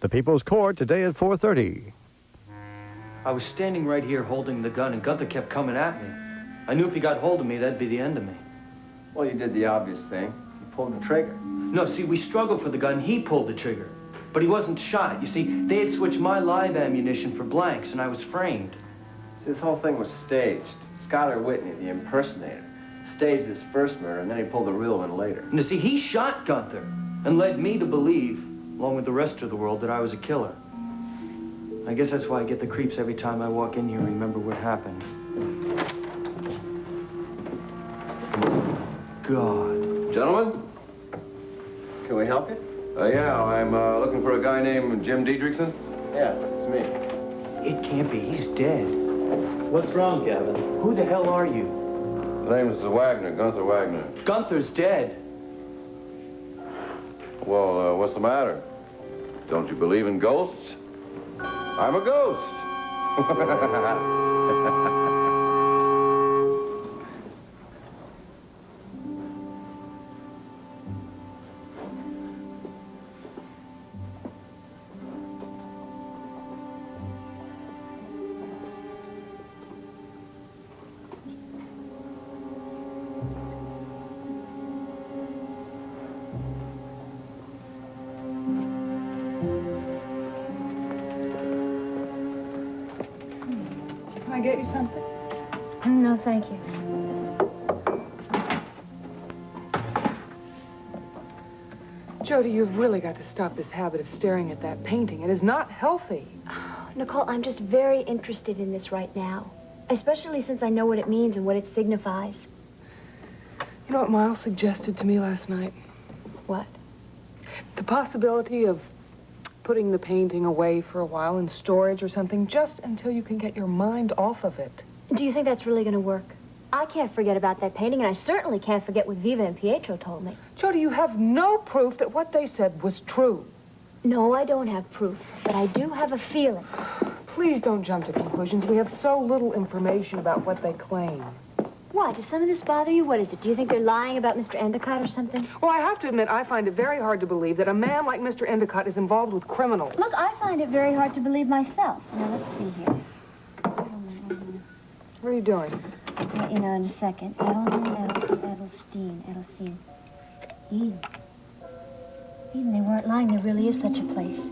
The People's Court today at 4:30. I was standing right here holding the gun, and Gunther kept coming at me. I knew if he got hold of me, that'd be the end of me. Well, you did the obvious thing. You pulled the trigger. No, see, we struggled for the gun. He pulled the trigger. But he wasn't shot. You see, they had switched my live ammunition for blanks, and I was framed. See, this whole thing was staged. Skylar Whitney, the impersonator, staged his first murder, and then he pulled the real one later. And you see, he shot Gunther and led me to believe, along with the rest of the world, that I was a killer. I guess that's why I get the creeps every time I walk in here and remember what happened. God. Gentlemen, can we help you? Yeah, I'm looking for a guy named Jim Diedrichson. Yeah, it's me. It can't be. He's dead. What's wrong, Gavin? Who the hell are you? The name is Wagner, Gunther Wagner. Gunther's dead. Well, what's the matter? Don't you believe in ghosts? I'm a ghost. Can I get you something? No, thank you. Jody, you've really got to stop this habit of staring at that painting. It is not healthy. Nicole, I'm just very interested in this right now, especially since I know what it means and what it signifies. You know what Miles suggested to me last night? What? The possibility of putting the painting away for a while in storage or something, just until you can get your mind off of it. Do you think that's really going to work? I can't forget about that painting, and I certainly can't forget what Viva and Pietro told me. Jody, you have no proof that what they said was true. No, I don't have proof, but I do have a feeling. Please don't jump to conclusions. We have so little information about what they claim. Why? Does some of this bother you? What is it? Do you think they're lying about Mr. Endicott or something? Well, I have to admit, I find it very hard to believe that a man like Mr. Endicott is involved with criminals. Look, I find it very hard to believe myself. Now, let's see here. What are you doing? Well, you know, in a second. Edelstein. Eden, they weren't lying. There really is such a place.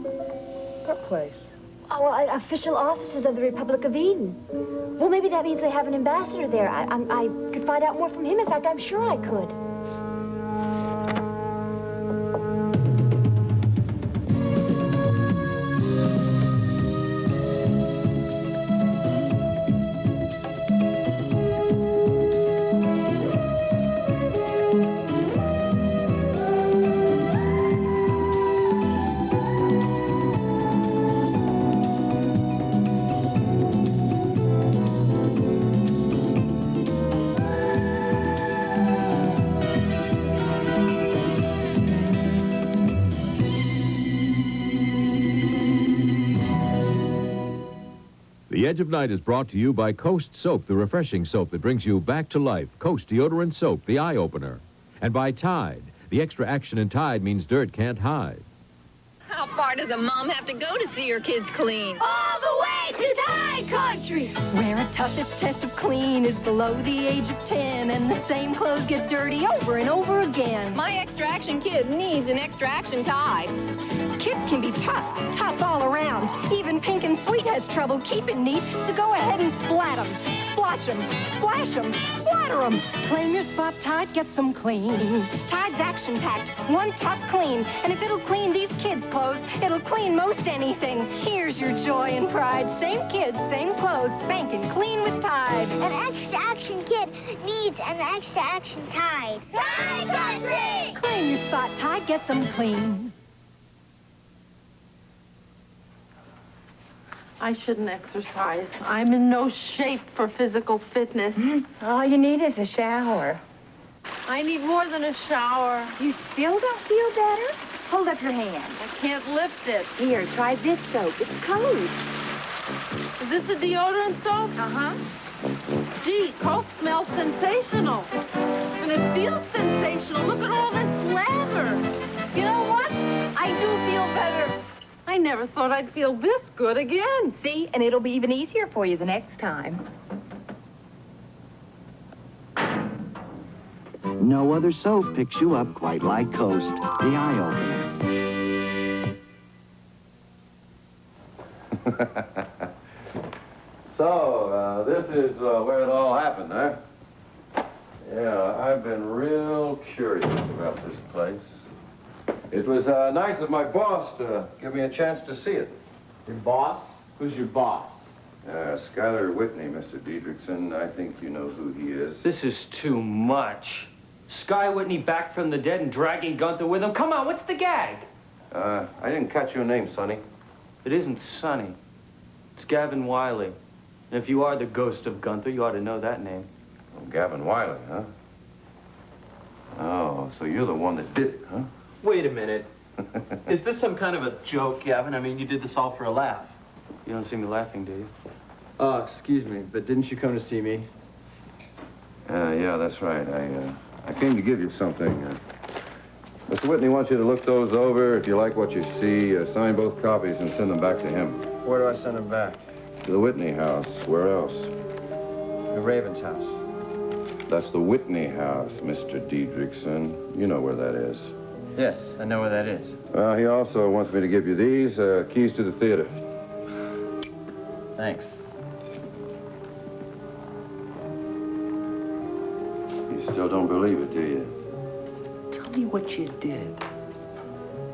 What place? Oh, well, official offices of the Republic of Eden. Well, maybe that means they have an ambassador there. I could find out more from him. In fact, I'm sure I could. The Edge of Night is brought to you by Coast Soap, the refreshing soap that brings you back to life. Coast Deodorant Soap, the eye-opener. And by Tide. The extra action in Tide means dirt can't hide. How far does a mom have to go to see her kids clean? All the way to Tide Country, where a toughest test of clean is below the age of 10, and the same clothes get dirty over and over again. My extra action kid needs an extra action Tide. Kids can be tough all around. Even Pink and Sweet has trouble keeping neat, so go ahead and splat them, splotch them, splash them, splatter them. Claim your spot, Tide gets them clean. Tide's action-packed, one tough clean, and if it'll clean these kids' clothes, it'll clean most anything. Here's your joy and pride. Same kids, same clothes, spanking clean with Tide. An extra action kid needs an extra action Tide. Tide Country! Claim your spot, Tide gets them clean. I shouldn't exercise. I'm in no shape for physical fitness. All you need is a shower. I need more than a shower. You still don't feel better? Hold up your hand. I can't lift it. Here, try this soap. It's Coke. Is this a deodorant soap? Uh-huh. Gee, Coke smells sensational. And it feels sensational. Look at all this lather. You know what? I do feel better. I I never thought I'd feel this good again. See, and it'll be even easier for you the next time. No other soap picks you up quite like Coast, the eye-opener. So, this is where it all happened, huh? Yeah, I've been real curious about this place. It was nice of my boss to give me a chance to see it. Your boss? Who's your boss? Skylar Whitney, Mr. Diedrichson. I think you know who he is. This is too much. Sky Whitney back from the dead and dragging Gunther with him. Come on, what's the gag? I didn't catch your name, Sonny. It isn't Sonny. It's Gavin Wiley. And if you are the ghost of Gunther, you ought to know that name. Oh, Gavin Wiley, huh? Oh, so you're the one that did it, huh? Wait a minute. Is this some kind of a joke, Gavin? I mean, you did this all for a laugh. You don't see me laughing, do you? Oh, excuse me, but didn't you come to see me? Yeah, that's right. I came to give you something. Mr. Whitney wants you to look those over. If you like what you see, sign both copies and send them back to him. Where do I send him back? To the Whitney house. Where else? The Raven's house. That's the Whitney house, Mr. Diedrichson. You know where that is. Yes, I know where that is. Well, he also wants me to give you these, keys to the theater. Thanks. You still don't believe it, do you? Tell me what you did.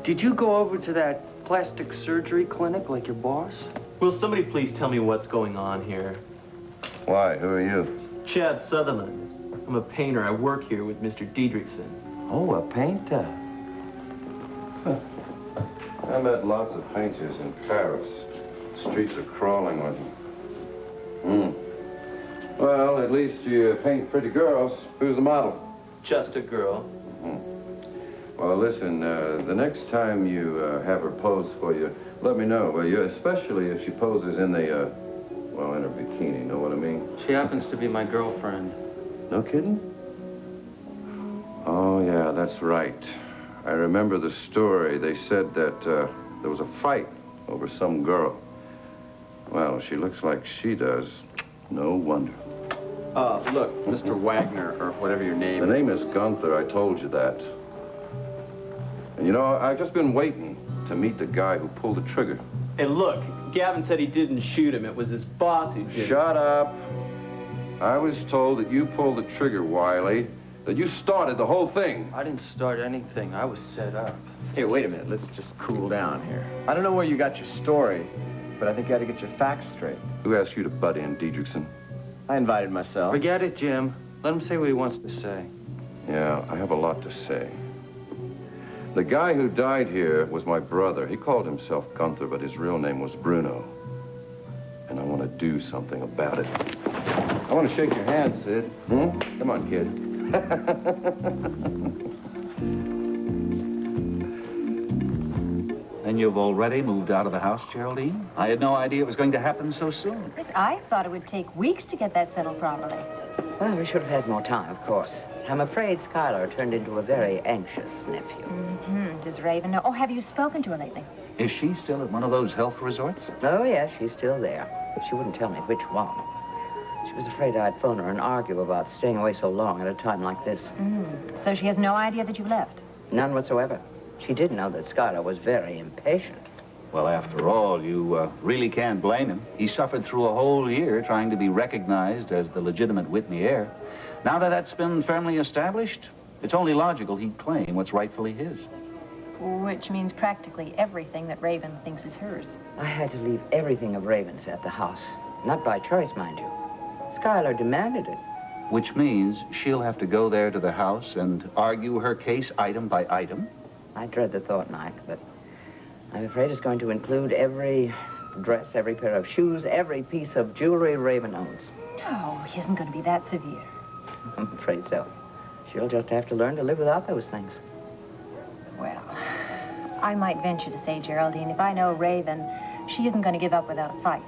Did you go over to that plastic surgery clinic like your boss? Will somebody please tell me what's going on here? Why? Who are you? Chad Sutherland. I'm a painter. I work here with Mr. Diedrichson. Oh, a painter. Huh. I met lots of painters in Paris. Streets are crawling with them. Well, at least you paint pretty girls. Who's the model? Just a girl. Well, listen, the next time you have her pose for you, let me know, will you? Especially if she poses in the, well, in her bikini, know what I mean? She happens to be my girlfriend. No kidding? Oh, yeah, that's right. I remember the story. They said that there was a fight over some girl. Well, she looks like she does. No wonder. Look, Mr. Wagner, or whatever your name is. The name is Gunther. I told you that. And you know, I've just been waiting to meet the guy who pulled the trigger. And look, Gavin said he didn't shoot him. It was his boss who did. Shut up. I was told that you pulled the trigger, Wiley. That you started the whole thing. I didn't start anything. I was set up. Hey, wait a minute. Let's just cool down here. I don't know where you got your story, but I think you ought to get your facts straight. Who asked you to butt in, Diedrichson? I invited myself. Forget it, Jim. Let him say what he wants to say. Yeah, I have a lot to say. The guy who died here was my brother. He called himself Gunther, but his real name was Bruno. And I want to do something about it. I want to shake your hand, Sid. Come on, kid. And you've already moved out of the house, Geraldine? I had no idea it was going to happen so soon. Chris, I thought it would take weeks to get that settled properly. Well, we should have had more time, of course. I'm afraid Skylar turned into a very anxious nephew. Does Raven know? Oh, have you spoken to her lately? Is she still at one of those health resorts? Oh, yes, she's still there. But she wouldn't tell me which one. She was afraid I'd phone her and argue about staying away so long at a time like this. So she has no idea that you've left? None whatsoever. She did know that Skylar was very impatient. Well, after all, you really can't blame him. He suffered through a whole year trying to be recognized as the legitimate Whitney heir. Now that that's been firmly established, it's only logical he'd claim what's rightfully his. Which means practically everything that Raven thinks is hers. I had to leave everything of Raven's at the house. Not by choice, mind you. Skylar demanded it. Which means she'll have to go there to the house and argue her case item by item? I dread the thought, Mike, but I'm afraid it's going to include every dress, every pair of shoes, every piece of jewelry Raven owns. No, he isn't going to be that severe. I'm afraid so. She'll just have to learn to live without those things. Well, I might venture to say, Geraldine, if I know Raven, she isn't going to give up without a fight.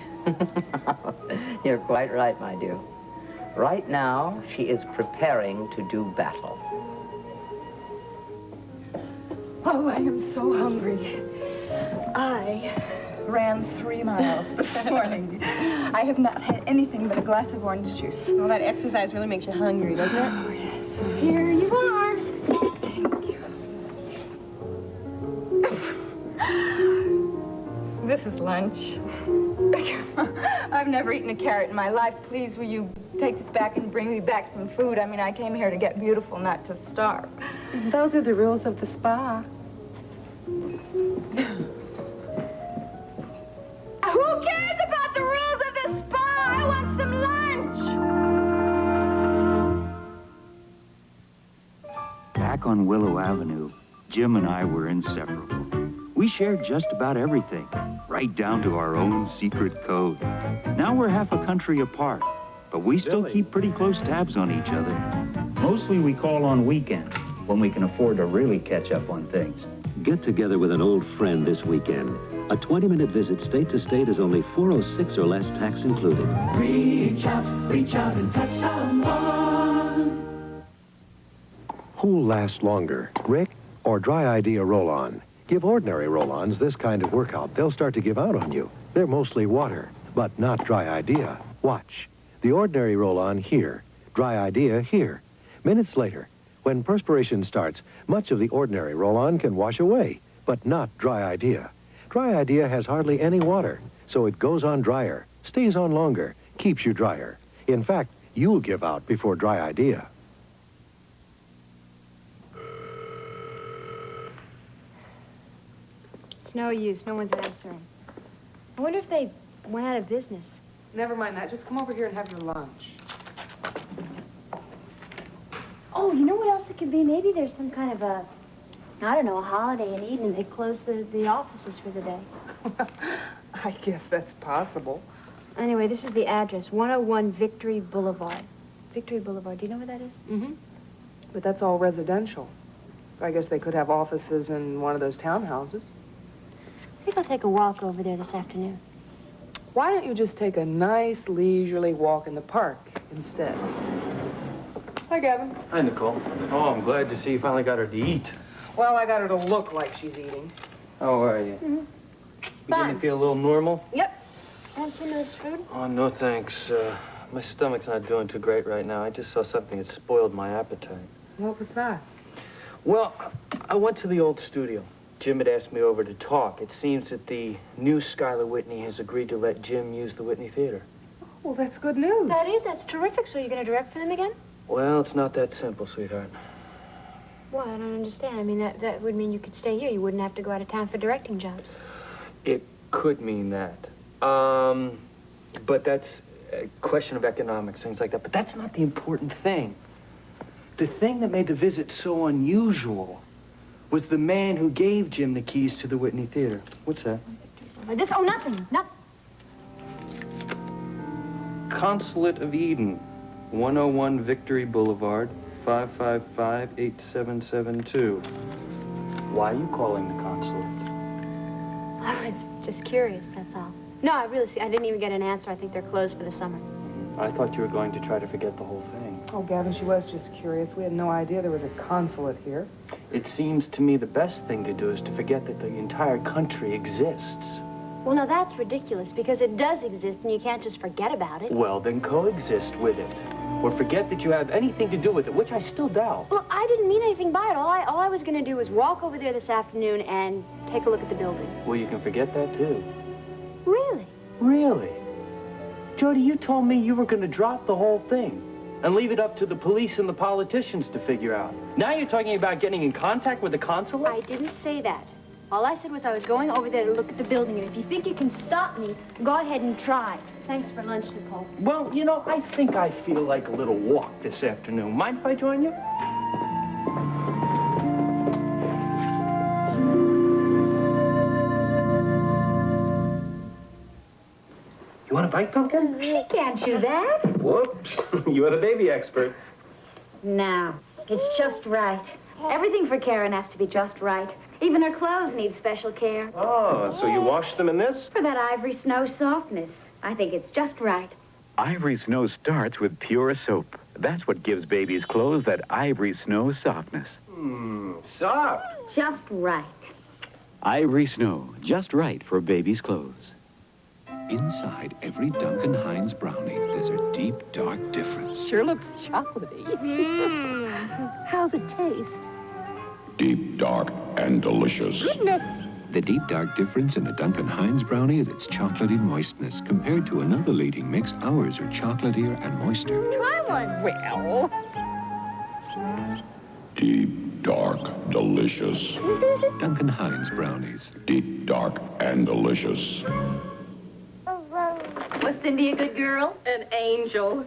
You're quite right, my dear. Right now, she is preparing to do battle. Oh, I am so hungry. I ran 3 miles this morning. I have not had anything but a glass of orange juice. Well, that exercise really makes you hungry, doesn't it? Oh, yes. Here you are. Thank you. This is lunch. I've never eaten a carrot in my life. Please, will you take this back and bring me back some food? I mean, I came here to get beautiful, not to starve. Those are the rules of the spa. Who cares about the rules of the spa? I want some lunch. Back on Willow Avenue, Jim and I were inseparable. We shared just about everything, right down to our own secret code. Now we're half a country apart, but we still keep pretty close tabs on each other. Mostly we call on weekends, when we can afford to really catch up on things. Get together with an old friend this weekend. A 20-minute visit state to state is only $4.06 or less, tax included. Reach out and touch someone. Who'll last longer, Rick or Dry Idea Roll-On? Give ordinary roll-ons this kind of workout. They'll start to give out on you. They're mostly water, but not Dry Idea. Watch. The ordinary roll-on here. Dry Idea here. Minutes later, when perspiration starts, much of the ordinary roll-on can wash away, but not Dry Idea. Dry Idea has hardly any water, so it goes on drier, stays on longer, keeps you drier. In fact, you'll give out before Dry Idea. It's no use. No one's answering. I wonder if they went out of business. Never mind that. Just come over here and have your lunch. Oh, you know what else it could be? Maybe there's some kind of a, I don't know, a holiday in Eden. They close the offices for the day. I guess that's possible. Anyway, this is the address, 101 Victory Boulevard. Victory Boulevard. Do you know where that is? Mm-hmm. But that's all residential. I guess they could have offices in one of those townhouses. I think I'll take a walk over there this afternoon. Why don't you just take a nice, leisurely walk in the park instead? Hi, Gavin. Hi, Nicole. Oh, I'm glad to see you finally got her to eat. Well, I got her to look like she's eating. How are you? Mm-hmm. Beginning to feel a little normal? Yep. Want some of this food? Oh, no, thanks. My stomach's not doing too great right now. I just saw something that spoiled my appetite. What was that? Well, I went to the old studio. Jim had asked me over to talk. It seems that the new Schuyler Whitney has agreed to let Jim use the Whitney Theater. Well, that's good news. That is. That's terrific. So you're going to direct for them again? Well, it's not that simple, sweetheart. Why? I don't understand. I mean, that would mean you could stay here. You wouldn't have to go out of town for directing jobs. It could mean that. But that's a question of economics, things like that. But that's not the important thing. The thing that made the visit so unusual was the man who gave Jim the keys to the Whitney Theater. What's that? This? Oh, nothing. Nothing. Consulate of Eden, 101 Victory Boulevard, 555-8772. Why are you calling the consulate? I was just curious, that's all. No, I didn't even get an answer. I think they're closed for the summer. I thought you were going to try to forget the whole thing. Oh, Gavin, she was just curious. We had no idea there was a consulate here. It seems to me the best thing to do is to forget that the entire country exists. Well, now that's ridiculous, because it does exist, and you can't just forget about it. Well, then coexist with it. Or forget that you have anything to do with it, which I still doubt. Look, I didn't mean anything by it. All I was going to do was walk over there this afternoon and take a look at the building. Well, you can forget that, too. Really? Really? Jody, you told me you were going to drop the whole thing and leave it up to the police and the politicians to figure out. Now you're talking about getting in contact with the consulate? I didn't say that. All I said was I was going over there to look at the building, and if you think you can stop me, go ahead and try. Thanks for lunch, Nicole. Well, you know, I think I feel like a little walk this afternoon. Mind if I join you? You want a bite, Pumpkin? She can't chew that. Whoops. You are the baby expert. No, it's just right. Everything for Karen has to be just right. Even her clothes need special care. Oh, so you wash them in this? For that ivory snow softness. I think it's just right. Ivory Snow starts with pure soap. That's what gives babies' clothes that Ivory Snow softness. Soft. Just right. Ivory snow, just right for baby's clothes. Inside every Duncan Hines brownie, there's a deep, dark difference. Sure looks chocolatey. How's it taste? Deep, dark, and delicious. Goodness. The deep, dark difference in a Duncan Hines brownie is its chocolatey moistness. Compared to another leading mix, ours are chocolatier and moister. Try one. Well. Deep, dark, delicious. Duncan Hines brownies. Deep, dark, and delicious. Was Cindy a good girl? An angel.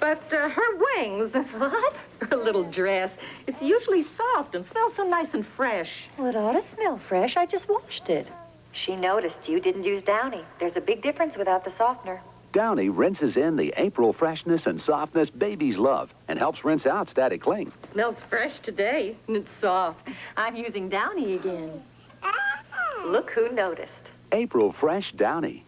But her wings. What? Her little dress. It's usually soft and smells so nice and fresh. Well, it ought to smell fresh. I just washed it. She noticed you didn't use Downy. There's a big difference without the softener. Downy rinses in the April freshness and softness babies love and helps rinse out static cling. Smells fresh today, and it's soft. I'm using Downy again. Look who noticed. April Fresh Downy.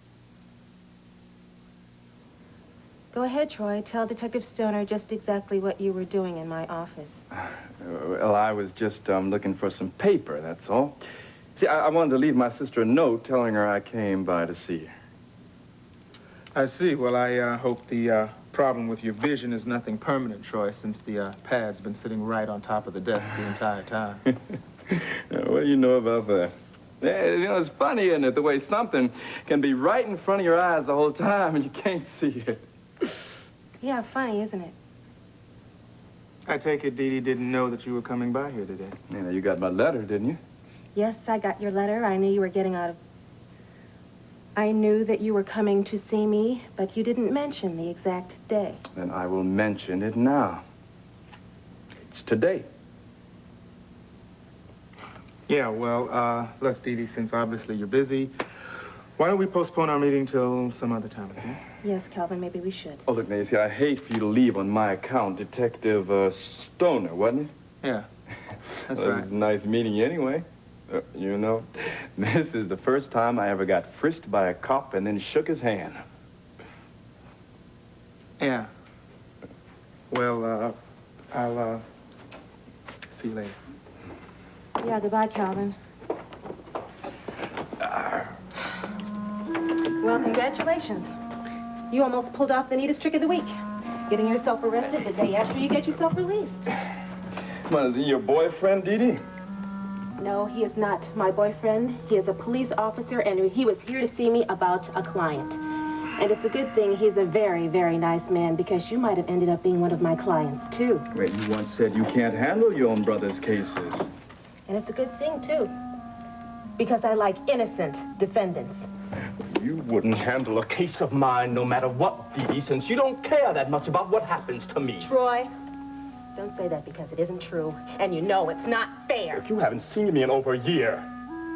Go ahead, Troy. Tell Detective Stoner just exactly what you were doing in my office. Well, I was just looking for some paper, that's all. See, I wanted to leave my sister a note telling her I came by to see her. I see. Well, I hope the problem with your vision is nothing permanent, Troy, since the pad's been sitting right on top of the desk the entire time. What do you know about that? You know, it's funny, isn't it, the way something can be right in front of your eyes the whole time and you can't see it. Yeah, funny, isn't it? I take it Dee Dee didn't know that you were coming by here today. You know, you got my letter, didn't you? Yes, I got your letter. I knew you were getting out of... I knew that you were coming to see me, but you didn't mention the exact day. Then I will mention it now. It's today. Yeah, well, look, Dee Dee, since obviously you're busy, why don't we postpone our meeting till some other time, okay? Yes, Calvin, maybe we should. Oh, look, Nancy, I hate for you to leave on my account. Detective Stoner, wasn't it? Yeah, that's well, right. It was nice meeting you anyway. You know, this is the first time I ever got frisked by a cop and then shook his hand. Yeah. Well, I'll see you later. Yeah, goodbye, Calvin. Well, congratulations. You almost pulled off the neatest trick of the week. Getting yourself arrested the day after you get yourself released. Well, is he your boyfriend, Dee Dee? No, he is not my boyfriend. He is a police officer, and he was here to see me about a client. And it's a good thing he's a very, very nice man, because you might have ended up being one of my clients, too. Wait, you once said you can't handle your own brother's cases. And it's a good thing, too, because I like innocent defendants. You wouldn't handle a case of mine no matter what, Dee Dee, since you don't care that much about what happens to me. Troy, don't say that because it isn't true, and you know it's not fair. If you haven't seen me in over a year,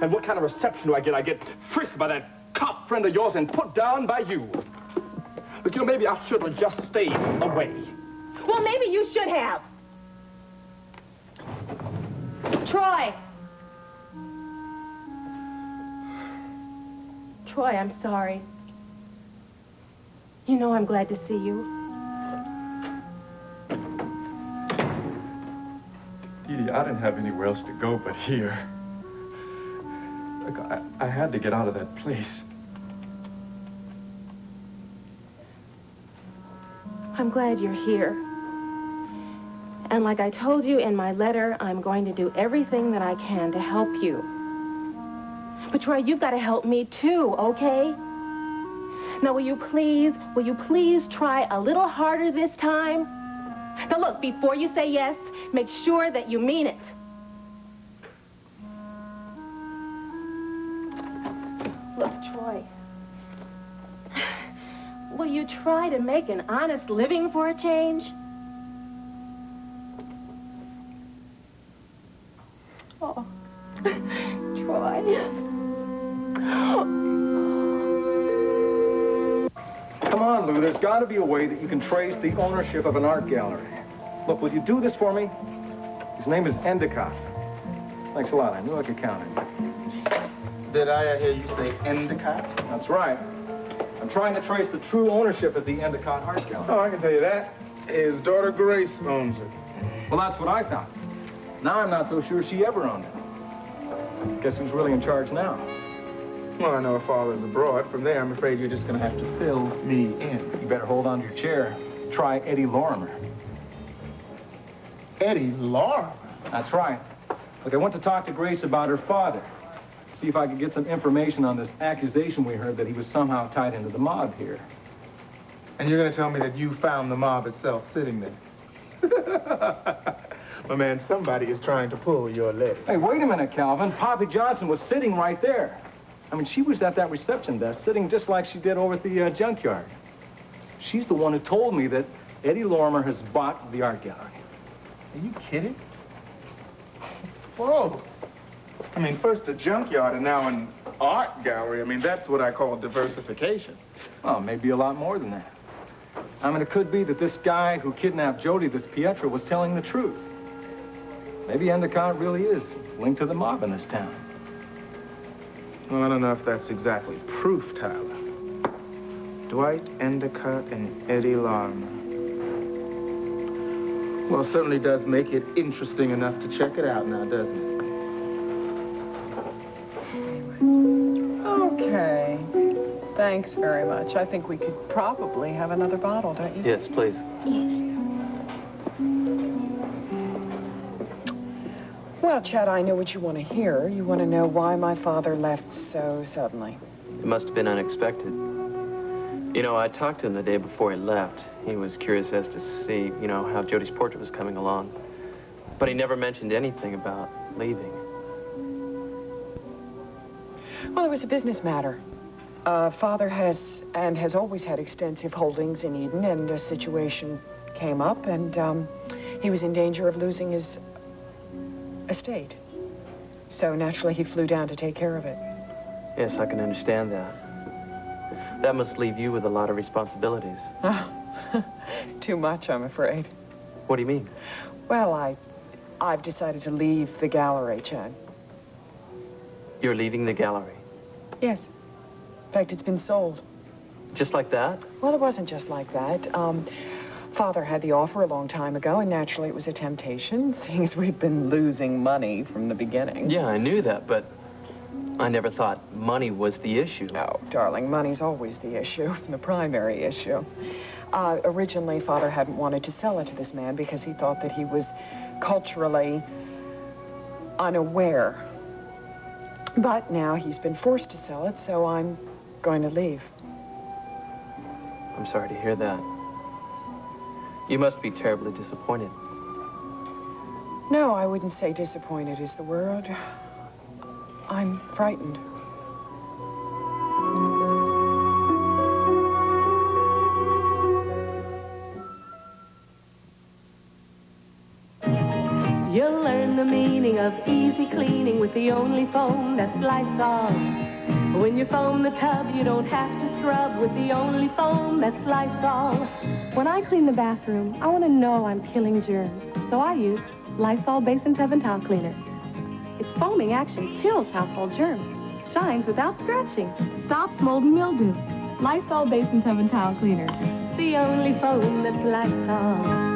and what kind of reception do I get? I get frisked by that cop friend of yours and put down by you. But, you know, maybe I should have just stayed away. Well, maybe you should have. Troy! Troy, I'm sorry. You know I'm glad to see you. Dee Dee, I didn't have anywhere else to go but here. Look, I had to get out of that place. I'm glad you're here. And like I told you in my letter, I'm going to do everything that I can to help you. But Troy, you've got to help me too, okay? Now, will you please try a little harder this time? Now look, before you say yes, make sure that you mean it. Look, Troy, will you try to make an honest living for a change? Oh, Troy. Come on, Lou, there's got to be a way that you can trace the ownership of an art gallery. Look, will you do this for me? His name is Endicott. Thanks a lot. I knew I could count on you. Did I hear you say Endicott? That's right. I'm trying to trace the true ownership of the Endicott art gallery. Oh, I can tell you that. His daughter Grace owns it. Well, that's what I thought. Now I'm not so sure she ever owned it. Guess who's really in charge now? Well, I know if father's abroad. From there, I'm afraid you're just going to have to fill me in. You better hold on to your chair. Try Eddie Lorimer. Eddie Lorimer? That's right. Look, I went to talk to Grace about her father. See if I could get some information on this accusation we heard that he was somehow tied into the mob here. And you're going to tell me that you found the mob itself sitting there? My man, somebody is trying to pull your leg. Hey, wait a minute, Calvin. Poppy Johnson was sitting right there. I mean, she was at that reception desk, sitting just like she did over at the junkyard. She's the one who told me that Eddie Lorimer has bought the art gallery. Are you kidding? Whoa. I mean, first a junkyard and now an art gallery. I mean, that's what I call diversification. Well, maybe a lot more than that. I mean, it could be that this guy who kidnapped Jody, this Pietro, was telling the truth. Maybe Endicott really is linked to the mob in this town. Well, I don't know if that's exactly proof, Tyler. Dwight Endicott and Eddie Lorimer. Well, it certainly does make it interesting enough to check it out now, doesn't it? Okay. Thanks very much. I think we could probably have another bottle, don't you? Yes, please. Yes. Well, Chet, I know what you want to hear. You want to know why my father left so suddenly. It must have been unexpected. You know, I talked to him the day before he left. He was curious as to see, you know, how Jody's portrait was coming along. But he never mentioned anything about leaving. Well, it was a business matter. Father has always had extensive holdings in Eden, and a situation came up, and he was in danger of losing his estate. So naturally, he flew down to take care of it. Yes, I can understand that. That must leave you with a lot of responsibilities. Too much, I'm afraid. What do you mean? Well, I've decided to leave the gallery, Chad. You're leaving the gallery? Yes. In fact, it's been sold. Just like that? Well, it wasn't just like that. Father had the offer a long time ago, and naturally it was a temptation, seeing as we'd been losing money from the beginning. Yeah, I knew that, but I never thought money was the issue. Oh, darling, money's always the issue, the primary issue. Originally, Father hadn't wanted to sell it to this man because he thought that he was culturally unaware. But now he's been forced to sell it, so I'm going to leave. I'm sorry to hear that. You must be terribly disappointed. No, I wouldn't say disappointed is the word. I'm frightened. You'll learn the meaning of easy cleaning with the only foam that's Lysol. When you foam the tub, you don't have to scrub with the only foam that's Lysol. When I clean the bathroom, I want to know I'm killing germs, so I use Lysol Basin Tub and Towel Cleaner. Its foaming action kills household germs, shines without scratching, stops mold and mildew. Lysol Basin Tub and Towel Cleaner, the only foam that's Lysol.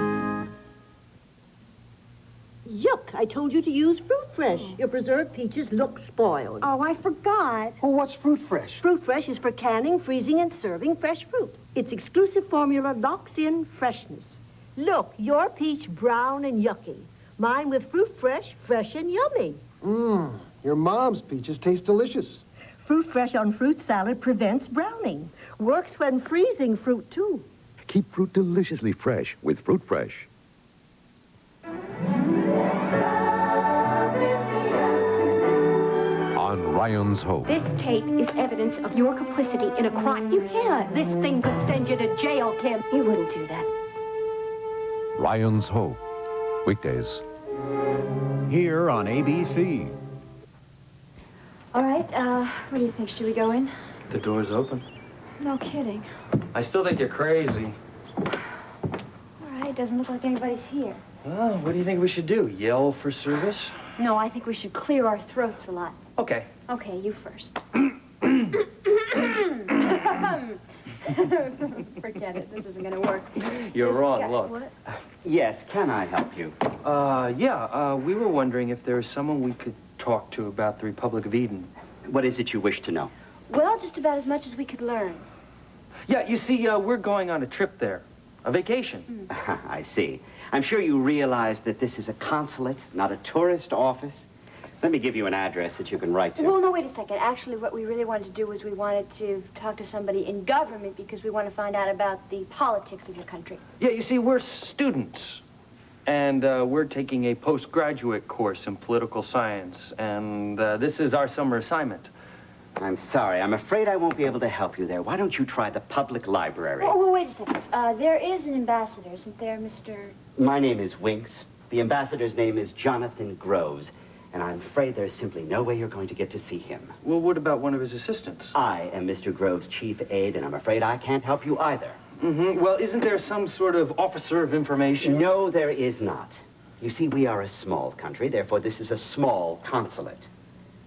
Yuck, I told you to use Fruit Fresh. Your preserved peaches look spoiled. Oh, I forgot. Oh, what's Fruit Fresh? Fruit Fresh is for canning, freezing, and serving fresh fruit. Its exclusive formula locks in freshness. Look, your peach brown and yucky. Mine with Fruit Fresh, fresh and yummy. Your mom's peaches taste delicious. Fruit Fresh on fruit salad prevents browning. Works when freezing fruit, too. Keep fruit deliciously fresh with Fruit Fresh. On Ryan's Hope. This tape is evidence of your complicity in a crime. You can't. This thing could send you to jail, Kim. You wouldn't do that. Ryan's Hope. Weekdays. Here on ABC. All right, what do you think? Should we go in? The door's open. No kidding. I still think you're crazy. All right, doesn't look like anybody's here. Well, what do you think we should do? Yell for service? No, I think we should clear our throats a lot. Okay. Okay, you first. Forget it. This isn't going to work. You're This wrong. guy- Look. What? Yes, can I help you? Yeah, we were wondering if there was someone we could talk to about the Republic of Eden. What is it you wish to know? Well, just about as much as we could learn. Yeah, you see, we're going on a trip there. A vacation. I see. I'm sure you realize that this is a consulate, not a tourist office. Let me give you an address that you can write to. Well, no, wait a second. Actually, what we really wanted to do was we wanted to talk to somebody in government because we want to find out about the politics of your country. Yeah, you see, we're students. And we're taking a postgraduate course in political science. And this is our summer assignment. I'm sorry. I'm afraid I won't be able to help you there. Why don't you try the public library? Oh, well, wait a second. There is an ambassador, isn't there, Mr... My name is Winks. The ambassador's name is Jonathan Groves. And I'm afraid there's simply no way you're going to get to see him. Well, what about one of his assistants? I am Mr. Groves' chief aide, and I'm afraid I can't help you either. Mm-hmm. Well, isn't there some sort of officer of information? No, there is not. You see, we are a small country, therefore this is a small consulate.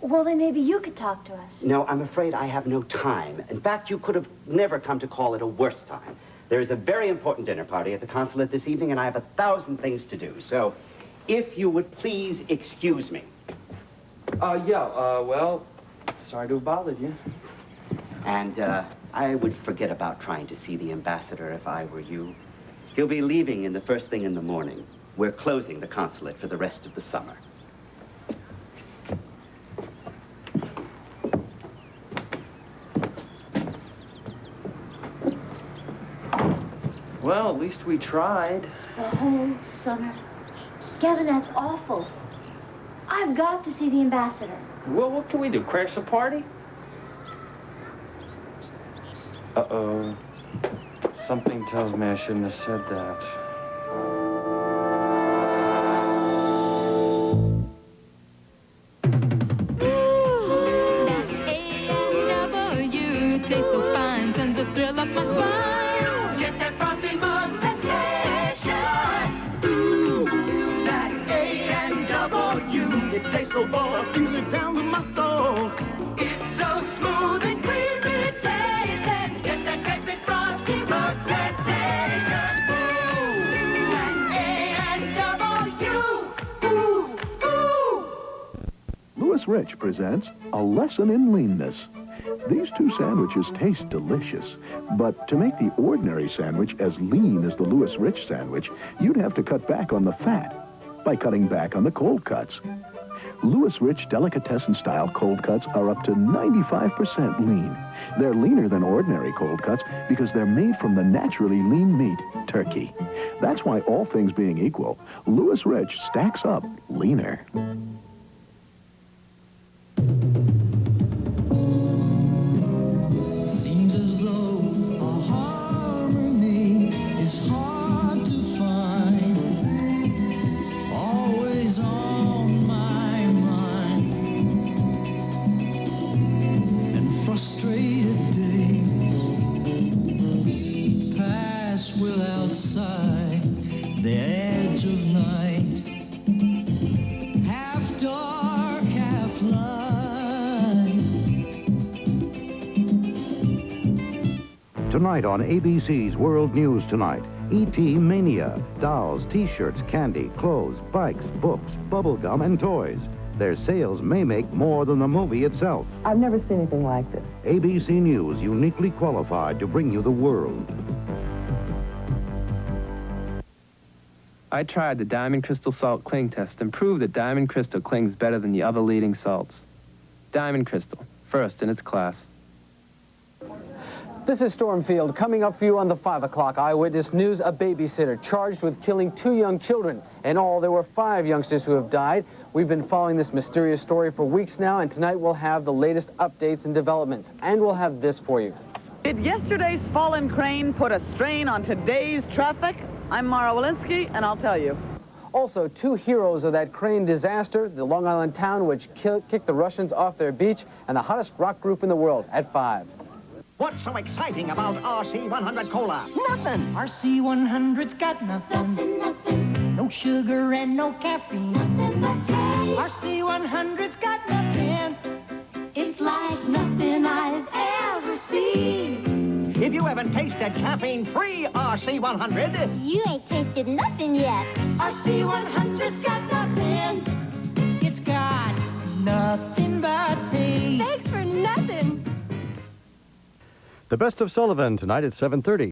Well, then maybe you could talk to us. No, I'm afraid I have no time. In fact, you could have never come to call it a worse time. There is a very important dinner party at the consulate this evening, and I have 1,000 things to do. So, if you would please excuse me. Well, sorry to have bothered you. And, I would forget about trying to see the ambassador if I were you. He'll be leaving in the first thing in the morning. We're closing the consulate for the rest of the summer. Well, at least we tried. The whole summer. Gavin, that's awful. I've got to see the ambassador. Well, what can we do? Crash the party? Uh-oh. Something tells me I shouldn't have said that. That A&W tastes so fine, sends a thrill up my spine. Get that frosty bun sensation. Ooh, that A&W. It tastes so good, I feel it down to my soul. It's so smooth and creamy tasting. Get that great big frosty bun sensation. Ooh, that A&W. Ooh, ooh. Louis Rich presents A Lesson in Leanness. These two sandwiches taste delicious, but to make the ordinary sandwich as lean as the Louis Rich sandwich, you'd have to cut back on the fat by cutting back on the cold cuts. Louis Rich delicatessen-style cold cuts are up to 95% lean. They're leaner than ordinary cold cuts because they're made from the naturally lean meat, turkey. That's why, all things being equal, Louis Rich stacks up leaner. Seems as though a harmony is hard to find. Always on my mind. And frustrated days pass without sight. The edge of night, half dark, half light. Tonight on ABC's World News Tonight, E.T. Mania. Dolls, T-shirts, candy, clothes, bikes, books, bubblegum, and toys. Their sales may make more than the movie itself. I've never seen anything like this. ABC News, uniquely qualified to bring you the world. I tried the Diamond Crystal Salt Cling Test and proved that Diamond Crystal clings better than the other leading salts. Diamond Crystal, first in its class. This is Stormfield. Coming up for you on the 5 o'clock Eyewitness News, a babysitter charged with killing 2 young children. In all, there were 5 youngsters who have died. We've been following this mysterious story for weeks now, and tonight we'll have the latest updates and developments. And we'll have this for you. Did yesterday's fallen crane put a strain on today's traffic? I'm Mara Walensky, and I'll tell you. Also, 2 heroes of that crane disaster, the Long Island town which kicked the Russians off their beach, and the hottest rock group in the world at 5. What's so exciting about RC100 Cola? Nothing. RC100's got nothing. Nothing. No sugar and no caffeine. Nothing but taste. RC100's got nothing. It's like nothing I've ever seen. If you haven't tasted caffeine-free RC100, You ain't tasted nothing yet. RC100's got nothing. It's got nothing but taste. Thanks for nothing. The Best of Sullivan tonight at 7:30.